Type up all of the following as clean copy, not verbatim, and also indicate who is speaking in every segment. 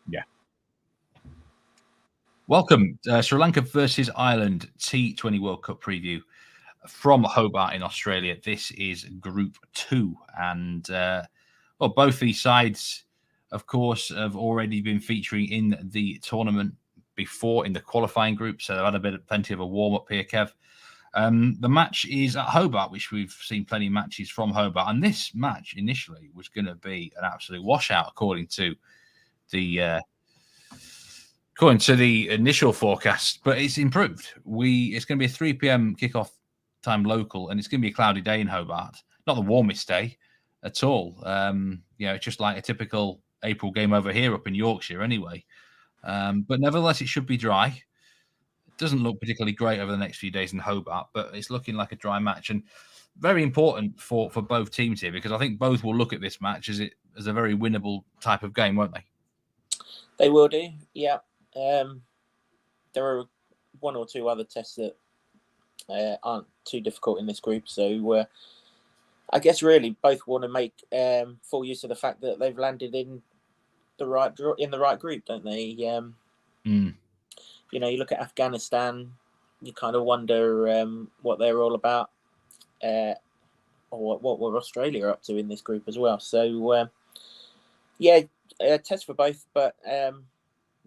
Speaker 1: Yeah. Welcome, Sri Lanka versus Ireland T20 World Cup preview from Hobart in Australia. This is Group 2, and both these sides, of course, have already been featuring in the tournament before in the qualifying group, so they've had plenty of a warm-up here, Kev. The match is at Hobart, which we've seen plenty of matches from Hobart, and this match initially was going to be an absolute washout, according to the initial forecast, but it's improved. It's going to be a 3 p.m. kickoff time local, and it's going to be a cloudy day in Hobart. Not the warmest day at all. It's just like a typical April game over here up in Yorkshire anyway. But nevertheless, it should be dry. It doesn't look particularly great over the next few days in Hobart, but it's looking like a dry match, and very important for both teams here, because I think both will look at this match as a very winnable type of game, won't they?
Speaker 2: They will do, yeah. There are one or two other tests that aren't too difficult in this group, so I guess really both want to make full use of the fact that they've landed in the right group, don't they? You look at Afghanistan, you kind of wonder what they're all about, or what were Australia up to in this group as well. So test for both, but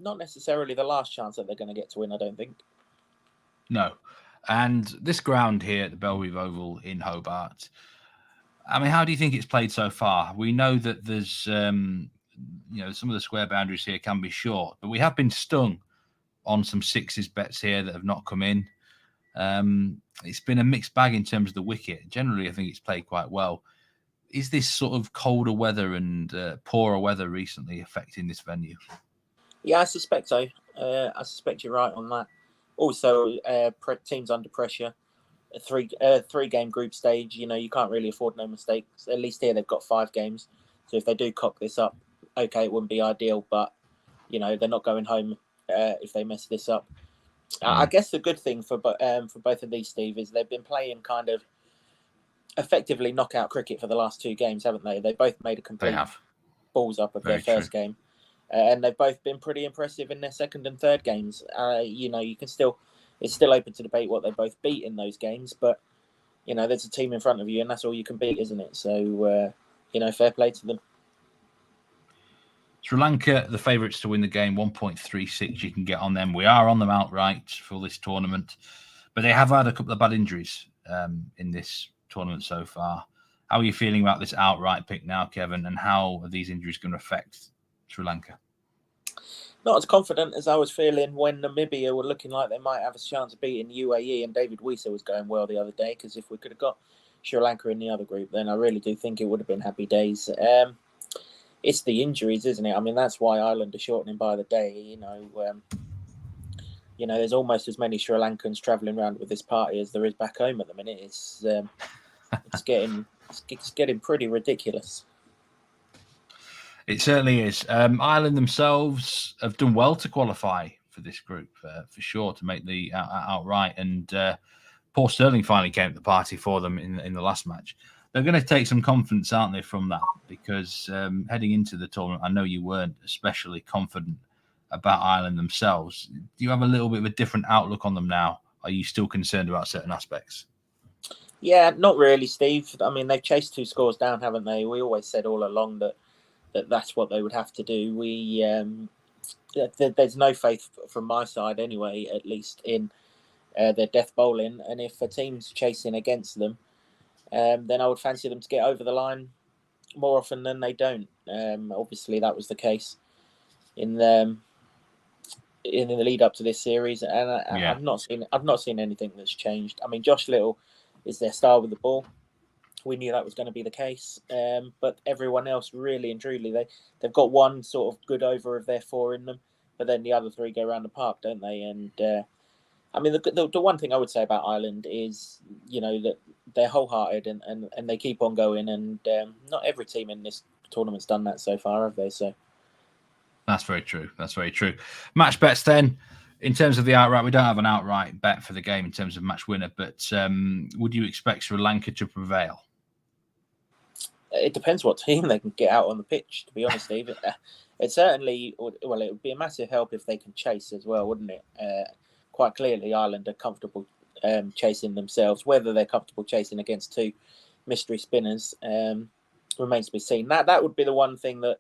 Speaker 2: not necessarily the last chance that they're going to get to win, I don't think.
Speaker 1: No. And this ground here at the Belrive Oval in Hobart, I mean, how do you think it's played so far? We know that there's, some of the square boundaries here can be short, but we have been stung on some sixes bets here that have not come in. It's been a mixed bag in terms of the wicket. Generally, I think it's played quite well. Is this sort of colder weather and poorer weather recently affecting this venue?
Speaker 2: Yeah, I suspect so. I suspect you're right on that. Also, teams under pressure. A three-game group stage, you can't really afford no mistakes. At least here they've got 5 games. So if they do cock this up, okay, it wouldn't be ideal, but, they're not going home if they mess this up. I guess the good thing for both of these, Steve, is they've been playing kind of effectively knockout cricket for the last 2 games, haven't they? They both made a complete balls up of their first game. And they've both been pretty impressive in their second and third games. It's still open to debate what they both beat in those games, but there's a team in front of you, and that's all you can beat, isn't it? So fair play to them.
Speaker 1: Sri Lanka, the favourites to win the game, 1.36 you can get on them. We are on them outright for this tournament, but they have had a couple of bad injuries in this tournament so far. How are you feeling about this outright pick now, Kevin, and how are these injuries going to affect Sri Lanka?
Speaker 2: Not as confident as I was feeling when Namibia were looking like they might have a chance of beating UAE, and David Wiese was going well the other day, because if we could have got Sri Lanka in the other group, then I really do think it would have been happy days. It's the injuries, isn't it? I mean, that's why Ireland are shortening by the day. There's almost as many Sri Lankans travelling around with this party as there is back home at the minute. It's getting pretty ridiculous.
Speaker 1: It certainly is. Ireland themselves have done well to qualify for this group, for sure, to make the outright. And Paul Sterling finally came to the party for them in the last match. They're going to take some confidence, aren't they, from that? Because heading into the tournament, I know you weren't especially confident about Ireland themselves. Do you have a little bit of a different outlook on them now? Are you still concerned about certain aspects?
Speaker 2: Yeah, not really, Steve. I mean, they've chased 2 scores down, haven't they? We always said all along that's what they would have to do. There's no faith from my side anyway, at least in their death bowling. And if a team's chasing against them, then I would fancy them to get over the line more often than they don't. Obviously, that was the case in the lead up to this series, and I've not seen anything that's changed. I mean, Josh Little is their star with the ball. We knew that was going to be the case, but everyone else, really and truly, they've got one sort of good over of their 4 in them, but then the other 3 go around the park, don't they? And I mean, the one thing I would say about Ireland is, that they're wholehearted and they keep on going, and not every team in this tournament's done that so far, have they? So
Speaker 1: that's very true. That's very true. Match bets then. In terms of the outright, we don't have an outright bet for the game in terms of match winner, but would you expect Sri Lanka to prevail?
Speaker 2: It depends what team they can get out on the pitch, to be honest, Steve. It certainly, well, it would be a massive help if they can chase as well, wouldn't it? Quite clearly, Ireland are comfortable chasing themselves. Whether they're comfortable chasing against two mystery spinners remains to be seen. That would be the one thing that,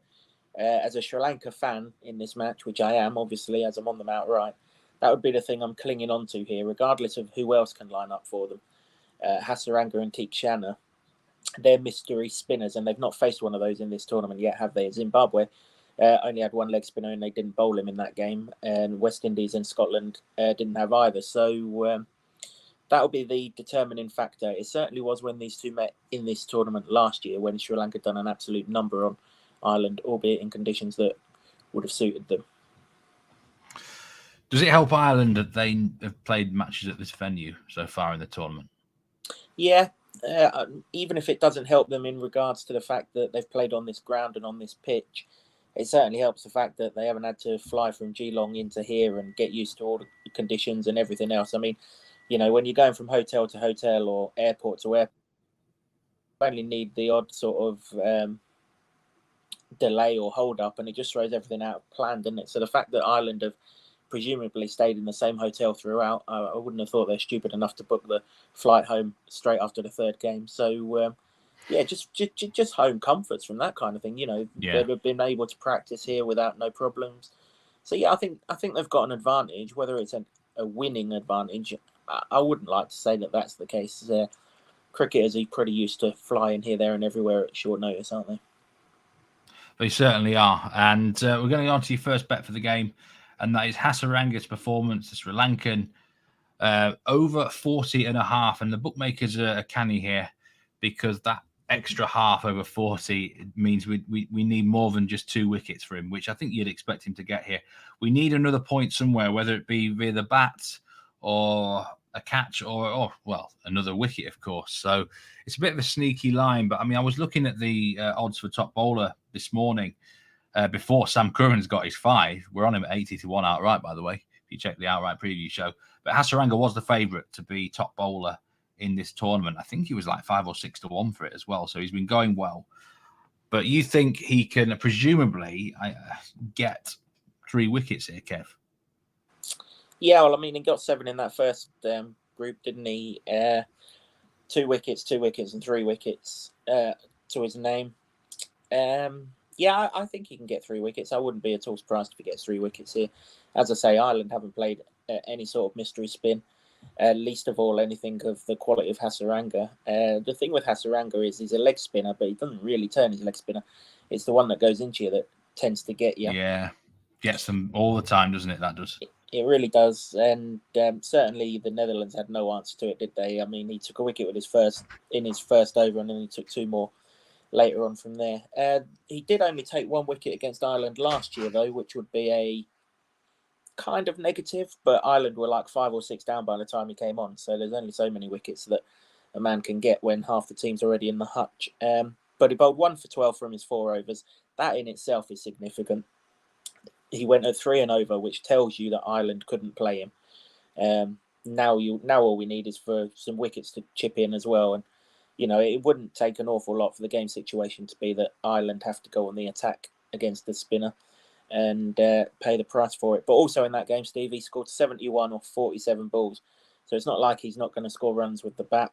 Speaker 2: as a Sri Lanka fan in this match, which I am, obviously, as I'm on them outright, that would be the thing I'm clinging on to here, regardless of who else can line up for them. Hasaranga and Tikshana, they're mystery spinners, and they've not faced one of those in this tournament yet, have they? Zimbabwe only had one leg spinner, and they didn't bowl him in that game. And West Indies and Scotland didn't have either. So that'll be the determining factor. It certainly was when these two met in this tournament last year, when Sri Lanka done an absolute number on Ireland, albeit in conditions that would have suited them.
Speaker 1: Does it help Ireland that they have played matches at this venue so far in the tournament?
Speaker 2: Yeah, even if it doesn't help them in regards to the fact that they've played on this ground and on this pitch, it certainly helps the fact that they haven't had to fly from Geelong into here and get used to all the conditions and everything else. I mean, when you're going from hotel to hotel or airport to airport, you only need the odd sort of delay or hold up, and it just throws everything out of plan, doesn't it? So the fact that Ireland have presumably stayed in the same hotel throughout, I wouldn't have thought they're stupid enough to book the flight home straight after the third game. So yeah, just home comforts from that kind of thing. They've been able to practice here without no problems. So yeah, I think they've got an advantage. Whether it's a winning advantage, I wouldn't like to say that that's the case. Cricketers are pretty used to flying here, there, and everywhere at short notice, aren't they?
Speaker 1: They certainly are. And we're going to go on to your first bet for the game, and that is Hasaranga's performance, the Sri Lankan, over 40.5. And the bookmakers are canny here, because that extra half over 40 means we need more than just 2 wickets for him, which I think you'd expect him to get here. We need another point somewhere, whether it be via the bat or a catch or another wicket, of course. So it's a bit of a sneaky line. But I mean, I was looking at the odds for top bowler this morning before Sam Curran's got his 5. We're on him at 80-1 outright, by the way, if you check the outright preview show. But Hasaranga was the favourite to be top bowler in this tournament. I think he was like 5 or 6-1 for it as well. So he's been going well. But you think he can presumably get 3 wickets here, Kev?
Speaker 2: Yeah, well, I mean, he got 7 in that first group, didn't he? 2 wickets, and 3 wickets to his name. Yeah, I think he can get 3 wickets. I wouldn't be at all surprised if he gets 3 wickets here. As I say, Ireland haven't played any sort of mystery spin, least of all anything of the quality of Hasaranga. The thing with Hasaranga is he's a leg spinner, but he doesn't really turn his leg spinner. It's the one that goes into you that tends to get you.
Speaker 1: Yeah, gets them all the time, doesn't it? That does.
Speaker 2: It really does, and certainly the Netherlands had no answer to it, did they? I mean, he took a wicket with his first over, and then he took 2 more later on from there. He did only take 1 wicket against Ireland last year, though, which would be a kind of negative, but Ireland were like 5 or 6 down by the time he came on, so there's only so many wickets that a man can get when half the team's already in the hutch. But he bowled 1 for 12 from his 4 overs. That in itself is significant. He went at 3 and over, which tells you that Ireland couldn't play him. Now all we need is for some wickets to chip in as well. And, it wouldn't take an awful lot for the game situation to be that Ireland have to go on the attack against the spinner and pay the price for it. But also in that game, Steve, he scored 71 off 47 balls. So it's not like he's not going to score runs with the bat.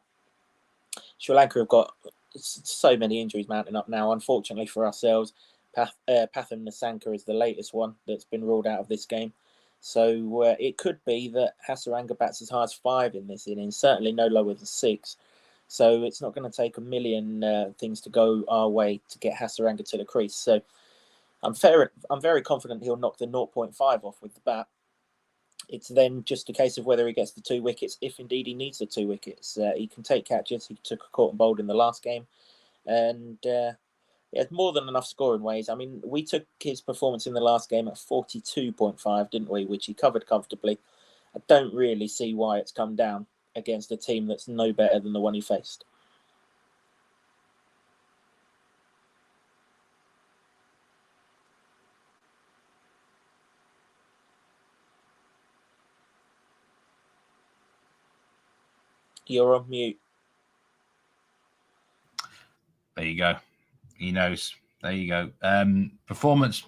Speaker 2: Sri Lanka have got so many injuries mounting up now, unfortunately for ourselves. Patham Nissanka is the latest one that's been ruled out of this game. So it could be that Hasaranga bats as high as 5 in this innings, certainly no lower than 6. So it's not going to take a million things to go our way to get Hasaranga to the crease. So I'm very confident he'll knock the 0.5 off with the bat. It's then just a case of whether he gets the 2 wickets, if indeed he needs the 2 wickets. He can take catches. He took a caught and bowled in the last game. And he has more than enough scoring ways. I mean, we took his performance in the last game at 42.5, didn't we? Which he covered comfortably. I don't really see why it's come down against a team that's no better than the one he faced. You're on mute.
Speaker 1: There you go. He knows. There you go. Performance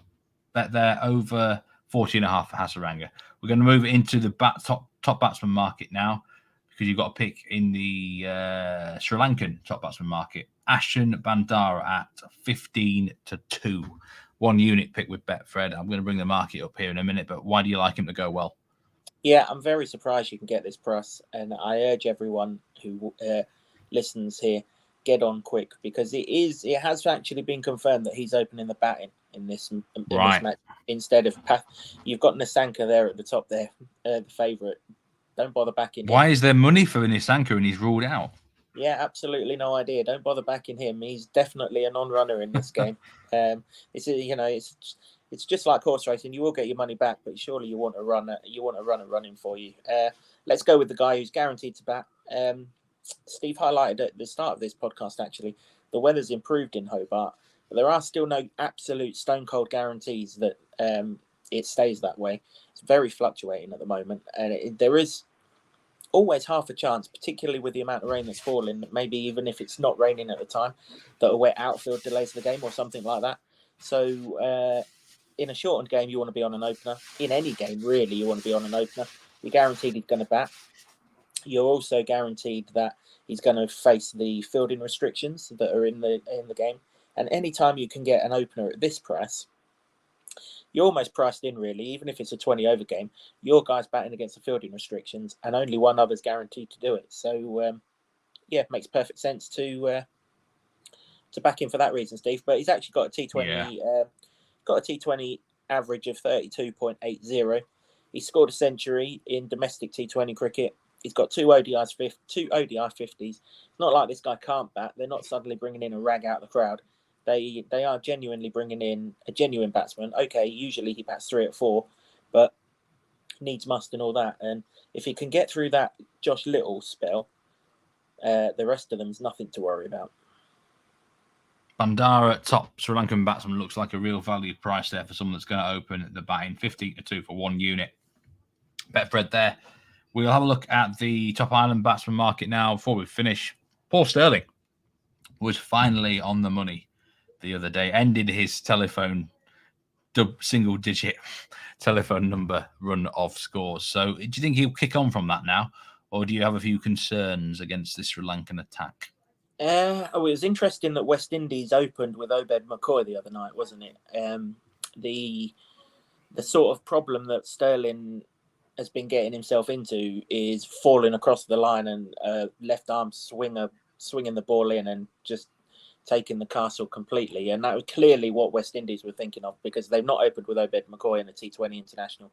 Speaker 1: bet there over 40.5 for Hasaranga. We're going to move into the top batsman market now, because you've got to pick in the Sri Lankan top batsman market. Ashton Bandara at 15-2. 1 unit pick with Betfred. I'm going to bring the market up here in a minute, but why do you like him to go well?
Speaker 2: Yeah, I'm very surprised you can get this price, and I urge everyone who listens here, get on quick, because it has actually been confirmed that he's opening the batting in this match instead of Path. You've got Nissanka there at the top there, the favourite. Don't bother backing him.
Speaker 1: Why is there money for Nissanka and he's ruled out?
Speaker 2: Yeah, absolutely no idea. Don't bother backing him. He's definitely a non-runner in this game. It's just like horse racing. You will get your money back, but surely you want a runner. You want a runner running for you. Let's go with the guy who's guaranteed to bat. Steve highlighted at the start of this podcast, actually, the weather's improved in Hobart, but there are still no absolute stone cold guarantees that it stays that way. It's very fluctuating at the moment, and there is always half a chance, particularly with the amount of rain that's falling, maybe even if it's not raining at the time, that a wet outfield delays the game or something like that. So in a shortened game, you want to be on an opener. In any game, really, you want to be on an opener. You're guaranteed he's going to bat. You're also guaranteed that he's going to face the fielding restrictions that are in the game. And anytime you can get an opener at this price, you're almost priced in, really. Even if it's a 20-over game, your guy's batting against the fielding restrictions, and only one other's guaranteed to do it. So, it makes perfect sense to back him for that reason, Steve. But he's actually got a T20 average of 32.80. He scored a century in domestic T20 cricket. He's got two ODI 50s. It's not like this guy can't bat. They're not suddenly bringing in a rag out of the crowd. They are genuinely bringing in a genuine batsman. Okay, usually he bats 3 at 4, but needs must and all that. And if he can get through that Josh Little spell, the rest of them is nothing to worry about.
Speaker 1: Bandara, top Sri Lankan batsman, looks like a real value price there for someone that's going to open at the batting. 15-2 for 1 unit. Betfred there. We'll have a look at the top island batsman market now before we finish. Paul Sterling was finally on the money the other day, ended his single-digit telephone number run of scores. So do you think he'll kick on from that now, or do you have a few concerns against this Sri Lankan attack?
Speaker 2: It was interesting that West Indies opened with Obed McCoy the other night, wasn't it? The sort of problem that Sterling has been getting himself into is falling across the line and left arm swinging the ball in and just taking the castle completely. And that was clearly what West Indies were thinking of, because they've not opened with Obed McCoy in a T20 international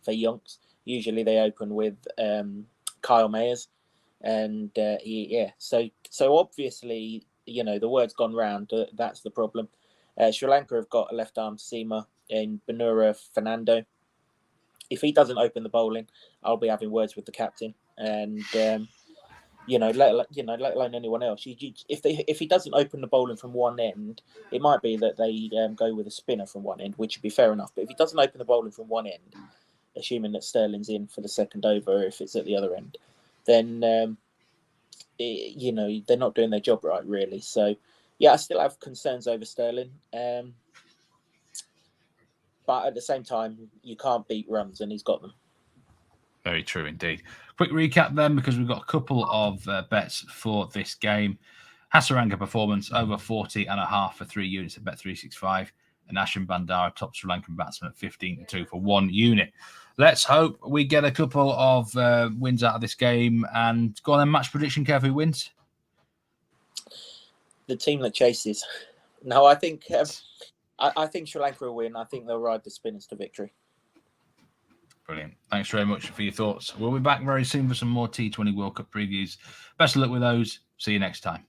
Speaker 2: for yonks. Usually they open with Kyle Mayers. And so obviously, the word's gone round. That's the problem. Sri Lanka have got a left arm seamer in Benura Fernando. If he doesn't open the bowling, I'll be having words with the captain, and let alone anyone else. If he doesn't open the bowling from one end, it might be that they go with a spinner from one end, which would be fair enough. But if he doesn't open the bowling from one end, assuming that Sterling's in for the second over, if it's at the other end, then they're not doing their job right, really. So I still have concerns over Sterling. But at the same time, you can't beat runs, and he's got them.
Speaker 1: Very true indeed. Quick recap then, because we've got a couple of bets for this game. Hasaranga performance over 40.5 for 3 units at Bet365. And Ashton Bandara, top Sri Lankan batsman, at 15-2 for 1 unit. Let's hope we get a couple of wins out of this game. And go on then, match prediction, Kev, who wins?
Speaker 2: The team that chases. No, I think I think Sri Lanka will win. I think they'll ride the spinners to victory.
Speaker 1: Brilliant. Thanks very much for your thoughts. We'll be back very soon for some more T20 World Cup previews. Best of luck with those. See you next time.